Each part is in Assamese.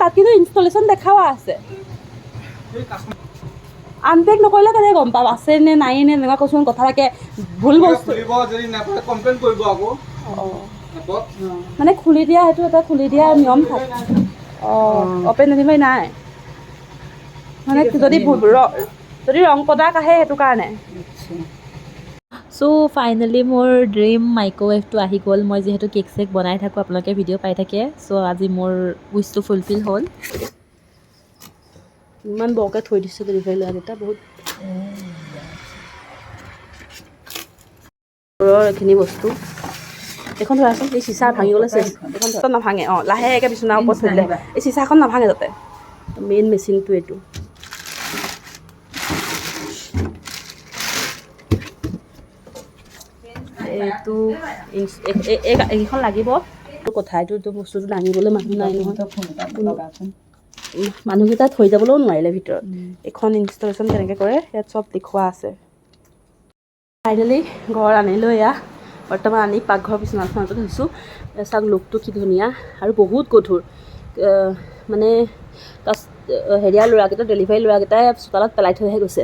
তাত কিন্তু ইনষ্টলেশ্যন দেখাও আছে। আনপেক নকৰিলে কেনেকৈ গম পাম আছে নে নাই নে এনেকুৱা কিছুমান কথা থাকে। ভুল বস্তু মানে খুলি দিয়া, সেইটো এটা খুলি দিয়া নিয়ম থাকে। অপেন ডেলিভাৰী নাই মানে যদি ৰং প্ৰডাক্ট আহে সেইটো কাৰণে। চ' ফাইনেলি মোৰ ড্ৰিম মাইক্ৰ'ৱেভটো আহি গ'ল। মই যিহেতু কেক চেক বনাই থাকোঁ, আপোনালোকে ভিডিঅ' পাই থাকে। চ' আজি মোৰ উইচটো ফুলফিল হ'ল। ইমান বৰকৈ থৈ দিছোঁ ডেলিভাৰী লোৱাকেইটা, বহুত এইখিনি বস্তু এখন ধৰাচোন। এই চিচা ভাঙিবলৈ চেষ্টা, এইখন নাভাঙে। লাহেকৈ বিচনাৰ ওপৰত থৈ দিলে এই চিচাখন নাভাঙে যাতে। মেইন মেচিনটো এইটো। এইটো এইখন লাগিব কথা। এইটো বস্তুটো দাঙিবলৈ মানুহ নাই নহয়, মানুহকেইটা থৈ যাবলৈও নোৱাৰিলে ভিতৰত। এইখন ইনষ্টলেশ্যন কেনেকৈ কৰে ইয়াত চব দেখুওৱা আছে। ফাইনেলি ঘৰ আনিলোঁ। এয়া বৰ্তমান আনি পাকঘৰ বিচনাখনতে থৈছোঁ। চাওক লুকটো কি ধুনীয়া আৰু বহুত গধুৰ। মানে হেৰিয়াৰ ল'ৰাকেইটা, ডেলিভাৰী ল'ৰাকেইটাই চোতালত পেলাই থৈহে গৈছে।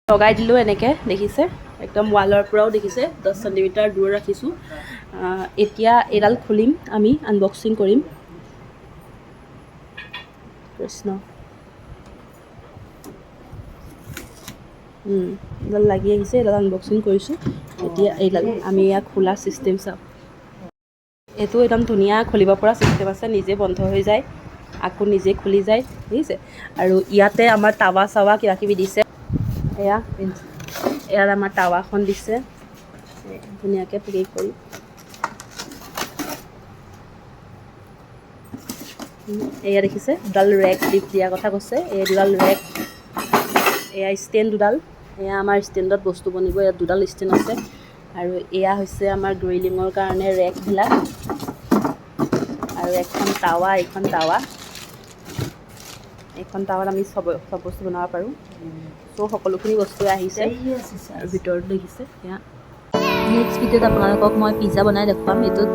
লগাই দিলোঁ এনেকৈ, দেখিছে একদম ৱালৰ পৰাও দেখিছে 10 চেণ্টিমিটাৰ দূৰত ৰাখিছোঁ। এতিয়া এইডাল খুলিম, আমি আনবক্সিং কৰিম। কৃষ্ণ এইডাল লাগি আহিছে, এইডাল আনবক্সিং কৰিছোঁ। এতিয়া এইডাল আমি ইয়াক খোলা ছিষ্টেম চাওঁ। এইটো একদম ধুনীয়া খুলিব পৰা ছিষ্টেম আছে, নিজে বন্ধ হৈ যায় আকৌ নিজে খুলি যায়, দেখিছে। আৰু ইয়াতে আমাৰ টাৱা চাৱা কিবাকিবি দিছে। ইয়াত আমাৰ টাৱাখন দিছে ধুনীয়াকৈ পেক কৰি। এয়া দেখিছে দুডাল ৰেক দিয়াৰ কথা কৈছে। এই দুডাল ৰেক, এয়া ষ্টেণ্ড দুডাল। এয়া আমাৰ ষ্টেণ্ডত বস্তু বনিব। ইয়াত দুডাল ষ্টেণ্ড আছে। আৰু এয়া হৈছে আমাৰ গ্ৰিলিঙৰ কাৰণে ৰেকবিলাক। আৰু এখন টাৱা, এইখন টাৱা। এইখন টাৱাত আমি চব বস্তু বনাব পাৰোঁ। চ' সকলোখিনি বস্তুৱে আহিছে ভিতৰত দেখিছে। এয়া নেক্সট ভিডিঅ'ত আপোনালোকক মই পিজ্জা বনাই দেখুৱাম। এইটোত